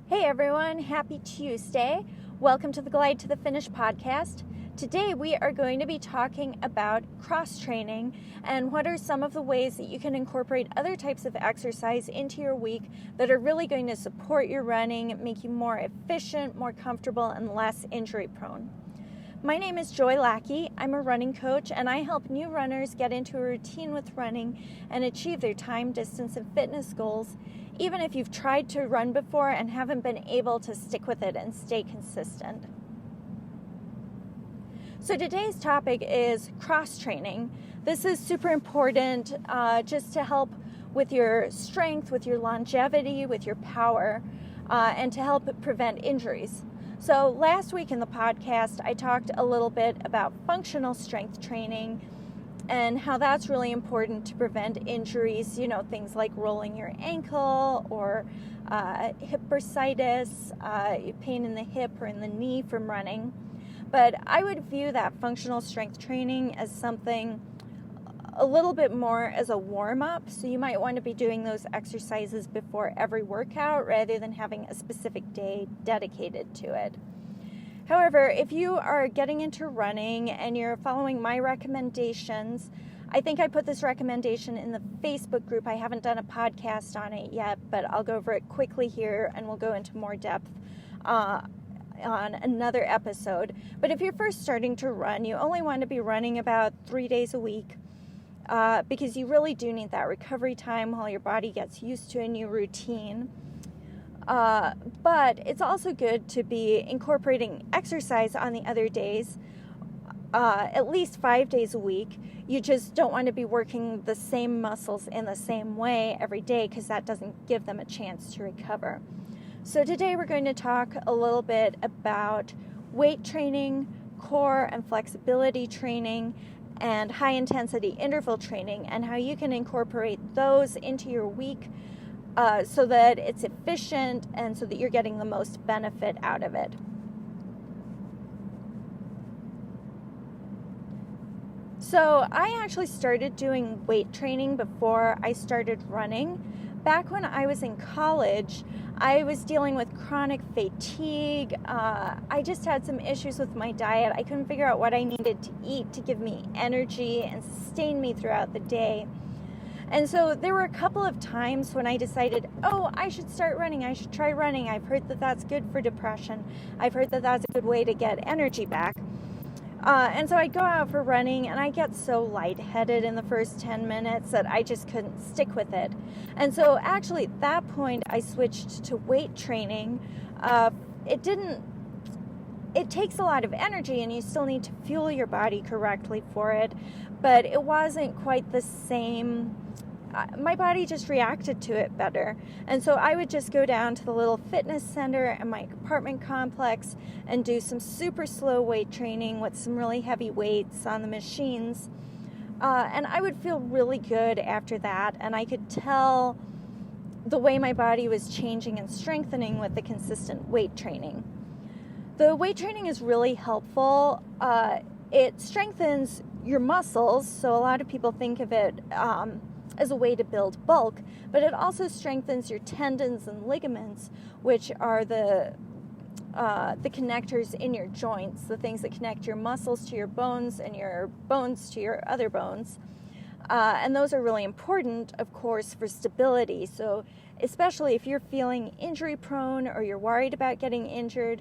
Hey everyone, happy Tuesday. Welcome to the Glide to the Finish podcast. Today we are going to be talking about cross-training and what are some of the ways that you can incorporate other types of exercise into your week that are really going to support your running, make you more efficient, more comfortable, and less injury prone. My name is Joy Lackey. I'm a running coach and I help new runners get into a routine with running and achieve their time, distance, and fitness goals, even if you've tried to run before and haven't been able to stick with it and stay consistent. So today's topic is cross-training. This is super important just to help with your strength, with your longevity, with your power, and to help prevent injuries. So last week in the podcast, I talked a little bit about functional strength training and how that's really important to prevent injuries, things like rolling your ankle or hip bursitis, pain in the hip or in the knee from running. But I would view that functional strength training as something a little bit more as a warm-up. So you might want to be doing those exercises before every workout rather than having a specific day dedicated to it. However, if you are getting into running and you're following my recommendations, I think I put this recommendation in the Facebook group. I haven't done a podcast on it yet, but I'll go over it quickly here and we'll go into more depth on another episode. But if you're first starting to run, you only want to be running about 3 days a week because you really do need that recovery time while your body gets used to a new routine. But it's also good to be incorporating exercise on the other days, at least 5 days a week. You just don't want to be working the same muscles in the same way every day because that doesn't give them a chance to recover. So today we're going to talk a little bit about weight training, core and flexibility training, and high intensity interval training, and how you can incorporate those into your week so that it's efficient and so that you're getting the most benefit out of it. So I actually started doing weight training before I started running. Back when I was in college, I was dealing with chronic fatigue. I just had some issues with my diet. I couldn't figure out what I needed to eat to give me energy and sustain me throughout the day. And so there were a couple of times when I decided, I should start running. I should try running. I've heard that that's good for depression. I've heard that that's a good way to get energy back. And so I'd go out for running and I get so lightheaded in the first 10 minutes that I just couldn't stick with it. And so actually at that point I switched to weight training. It takes a lot of energy and you still need to fuel your body correctly for it, but it wasn't quite the same. My body just reacted to it better. And so I would just go down to the little fitness center in my apartment complex and do some super slow weight training with some really heavy weights on the machines. And I would feel really good after that. And I could tell the way my body was changing and strengthening with the consistent weight training. The weight training is really helpful. It strengthens your muscles. So a lot of people think of it as a way to build bulk, but it also strengthens your tendons and ligaments, which are the connectors in your joints, the things that connect your muscles to your bones and your bones to your other bones. And those are really important, of course, for stability. So especially if you're feeling injury prone or you're worried about getting injured,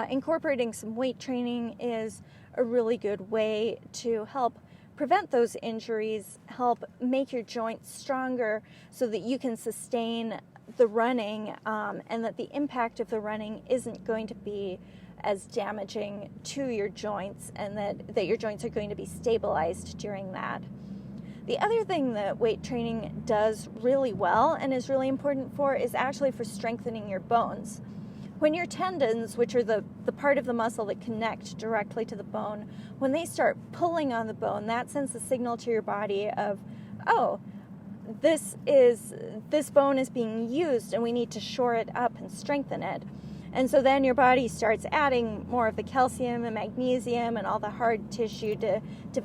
incorporating some weight training is a really good way to help prevent those injuries, help make your joints stronger so that you can sustain the running and that the impact of the running isn't going to be as damaging to your joints and that your joints are going to be stabilized during that. The other thing that weight training does really well and is really important for is actually for strengthening your bones. When your tendons, which are the part of the muscle that connect directly to the bone, when they start pulling on the bone, that sends a signal to your body of, this bone is being used and we need to shore it up and strengthen it. And so then your body starts adding more of the calcium and magnesium and all the hard tissue to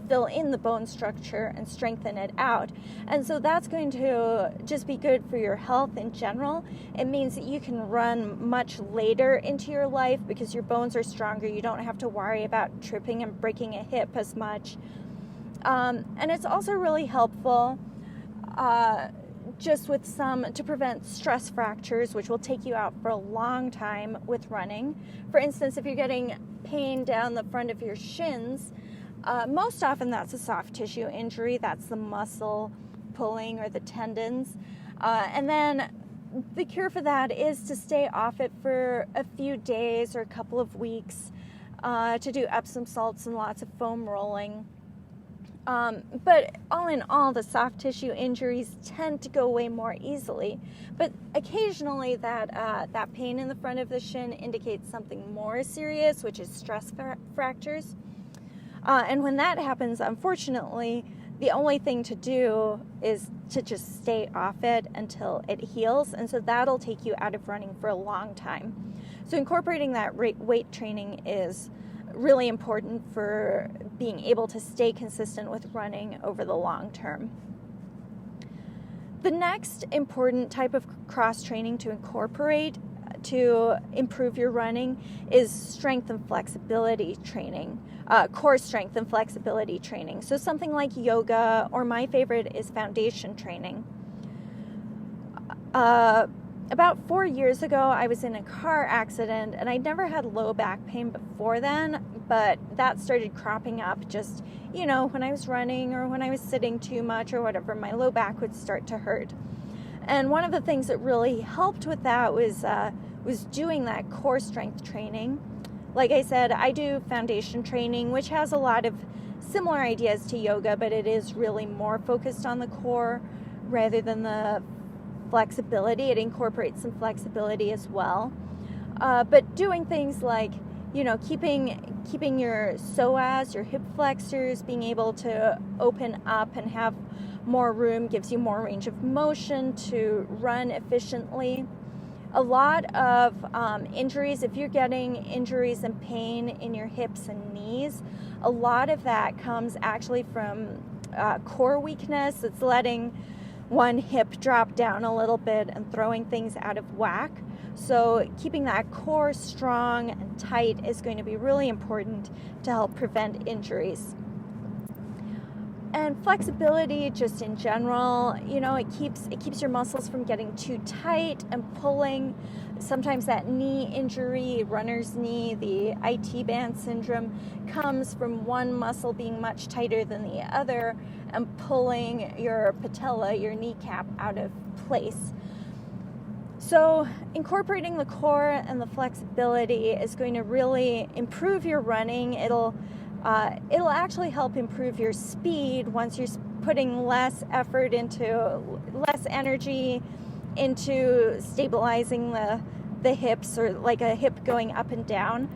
fill in the bone structure and strengthen it out. And so that's going to just be good for your health in general. It means that you can run much later into your life because your bones are stronger. You don't have to worry about tripping and breaking a hip as much. And it's also really helpful just with to prevent stress fractures, which will take you out for a long time with running. For instance, if you're getting pain down the front of your shins, most often that's a soft tissue injury. That's the muscle pulling or the tendons. And then the cure for that is to stay off it for a few days or a couple of weeks, to do Epsom salts and lots of foam rolling. But all in all, the soft tissue injuries tend to go away more easily. But occasionally that pain in the front of the shin indicates something more serious, which is stress fractures. And when that happens, unfortunately, the only thing to do is to just stay off it until it heals. And so that'll take you out of running for a long time. So incorporating that weight training is really important for being able to stay consistent with running over the long term. The next important type of cross training to incorporate to improve your running is strength and flexibility training, core strength and flexibility training. So something like yoga, or my favorite is foundation training. About 4 years ago, I was in a car accident, and I'd never had low back pain before then, but that started cropping up just, when I was running or when I was sitting too much or whatever, my low back would start to hurt. And one of the things that really helped with that was doing that core strength training. Like I said, I do foundation training, which has a lot of similar ideas to yoga, but it is really more focused on the core rather than the flexibility. It incorporates some flexibility as well. But doing things like, keeping your psoas, your hip flexors, being able to open up and have more room gives you more range of motion to run efficiently. A lot of injuries, if you're getting injuries and pain in your hips and knees, a lot of that comes actually from core weakness. It's letting one hip drop down a little bit and throwing things out of whack. So keeping that core strong and tight is going to be really important to help prevent injuries. And flexibility, just in general, it keeps your muscles from getting too tight and pulling. Sometimes that knee injury, runner's knee, the IT band syndrome, comes from one muscle being much tighter than the other and pulling your patella, your kneecap, out of place. So incorporating the core and the flexibility is going to really improve your running. It'll actually help improve your speed once you're putting less energy into stabilizing the hips, or like a hip going up and down.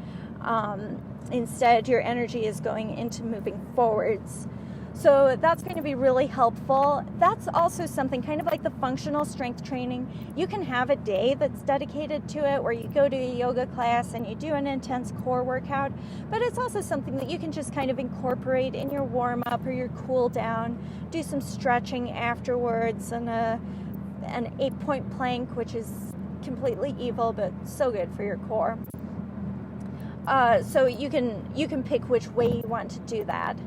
Instead, your energy is going into moving forwards. So that's going to be really helpful. That's also something kind of like the functional strength training. You can have a day that's dedicated to it where you go to a yoga class and you do an intense core workout, but it's also something that you can just kind of incorporate in your warm-up or your cool down, do some stretching afterwards, and an 8-point plank, which is completely evil but so good for your core. So you can pick which way you want to do that.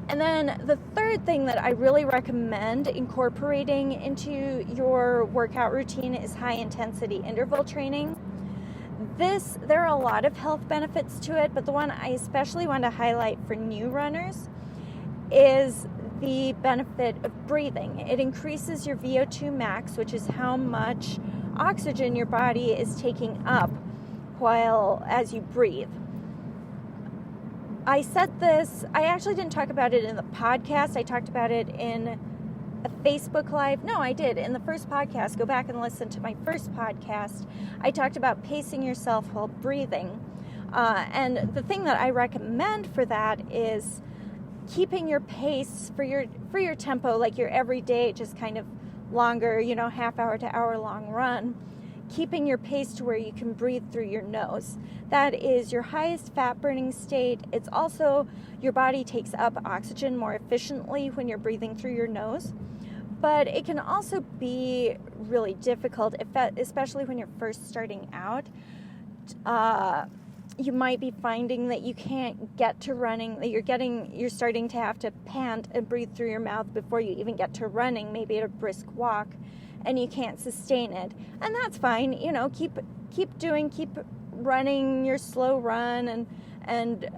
And then the third thing that I really recommend incorporating into your workout routine is high-intensity interval training. There are a lot of health benefits to it, but the one I especially want to highlight for new runners is the benefit of breathing. It increases your VO2 max, which is how much oxygen your body is taking up as you breathe. I said this, I actually didn't talk about it in the podcast. I talked about it in a Facebook Live. No, I did. In the first podcast. Go back and listen to my first podcast. I talked about pacing yourself while breathing. And the thing that I recommend for that is keeping your pace for your tempo, like your everyday, just kind of longer, half hour to hour long run. keeping your pace to where you can breathe through your nose. That is your highest fat burning state. It's also your body takes up oxygen more efficiently when you're breathing through your nose. But it can also be really difficult, especially when you're first starting out. You might be finding that you can't get to running, that you're starting to have to pant and breathe through your mouth before you even get to running, maybe at a brisk walk, and you can't sustain it. And that's fine. Keep running your slow run and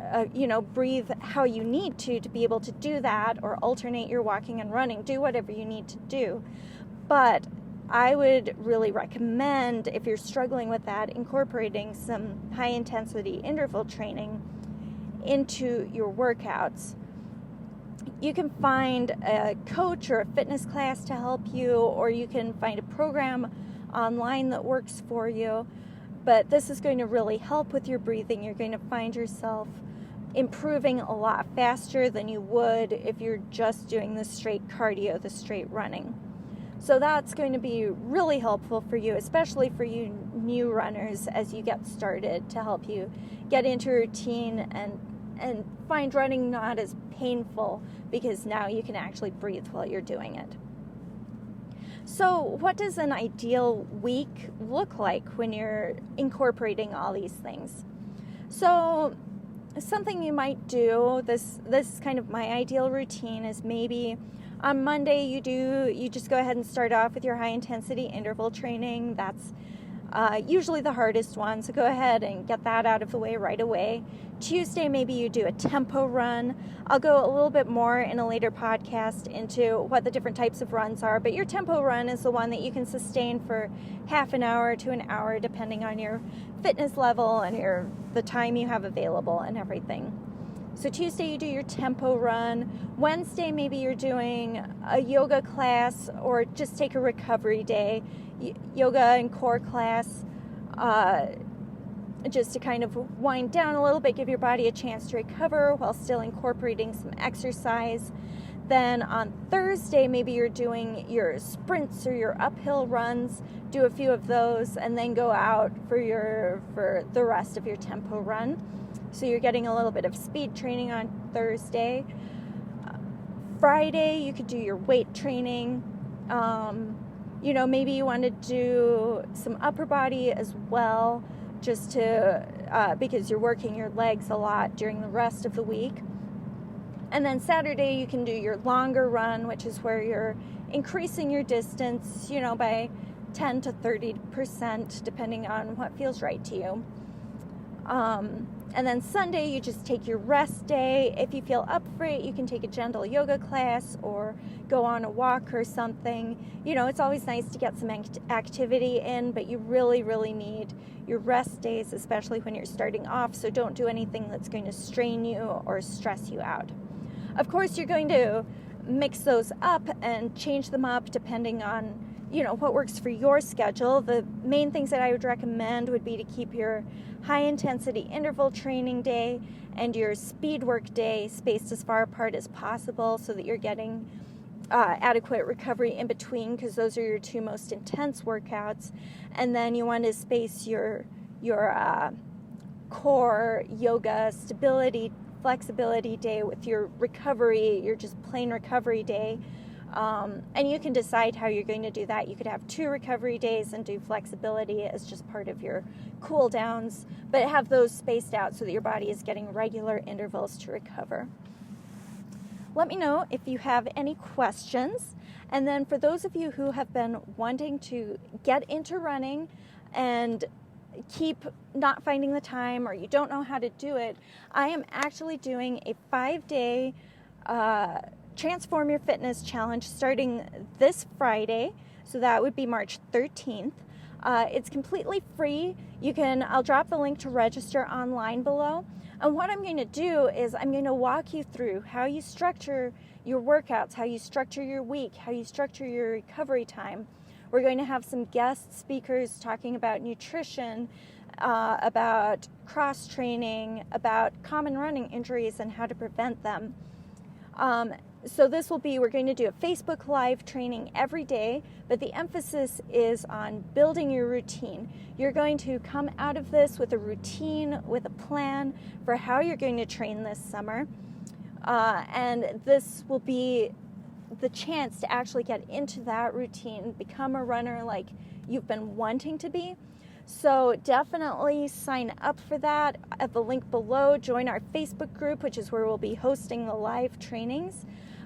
breathe how you need to be able to do that, or alternate your walking and running. Do whatever you need to do. But I would really recommend, if you're struggling with that, incorporating some high-intensity interval training into your workouts. You can find a coach or a fitness class to help you, or you can find a program online that works for you. But this is going to really help with your breathing. You're going to find yourself improving a lot faster than you would if you're just doing the straight cardio, the straight running. So that's going to be really helpful for you, especially for you new runners as you get started, to help you get into a routine and find running not as painful, because now you can actually breathe while you're doing it. So what does an ideal week look like when you're incorporating all these things? So something you might do, this is kind of my ideal routine, is maybe on Monday you just go ahead and start off with your high intensity interval training. That's usually the hardest one, so go ahead and get that out of the way right away. Tuesday, maybe you do a tempo run. I'll go a little bit more in a later podcast into what the different types of runs are, but your tempo run is the one that you can sustain for half an hour to an hour, depending on your fitness level and the time you have available and everything. So Tuesday you do your tempo run. Wednesday maybe you're doing a yoga class, or just take a recovery day, yoga and core class, just to kind of wind down a little bit, give your body a chance to recover while still incorporating some exercise. Then on Thursday, maybe you're doing your sprints or your uphill runs, do a few of those, and then go out for the rest of your tempo run. So you're getting a little bit of speed training on Thursday. Friday, you could do your weight training. Maybe you want to do some upper body as well, just to because you're working your legs a lot during the rest of the week. And then Saturday, you can do your longer run, which is where you're increasing your distance, by 10 to 30%, depending on what feels right to you. And then Sunday, you just take your rest day. If you feel up for it, you can take a gentle yoga class or go on a walk or something. It's always nice to get some activity in, but you really, really need your rest days, especially when you're starting off. So don't do anything that's going to strain you or stress you out. Of course, you're going to mix those up and change them up depending on what works for your schedule. The main things that I would recommend would be to keep your high intensity interval training day and your speed work day spaced as far apart as possible, so that you're getting adequate recovery in between, because those are your two most intense workouts. And then you want to space your core yoga stability flexibility day with your recovery, your just plain recovery day. And you can decide how you're going to do that. You could have 2 recovery days and do flexibility as just part of your cool downs, but have those spaced out so that your body is getting regular intervals to recover. Let me know if you have any questions. And then for those of you who have been wanting to get into running and keep not finding the time, or you don't know how to do it, I am actually doing a 5-day Transform Your Fitness Challenge starting this Friday. So that would be March 13th. It's completely free. I'll drop the link to register online below. And what I'm going to do is I'm going to walk you through how you structure your workouts, how you structure your week, how you structure your recovery time. We're going to have some guest speakers talking about nutrition, about cross-training, about common running injuries and how to prevent them. So this will be, we're going to do a Facebook Live training every day, but the emphasis is on building your routine. You're going to come out of this with a routine, with a plan for how you're going to train this summer. And this will be the chance to actually get into that routine, become a runner like you've been wanting to be. So definitely sign up for that at the link below. Join our Facebook group, which is where we'll be hosting the live trainings.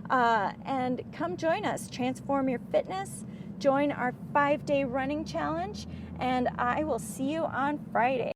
And come join us. Transform your fitness. Join our 5-day running challenge. And I will see you on Friday.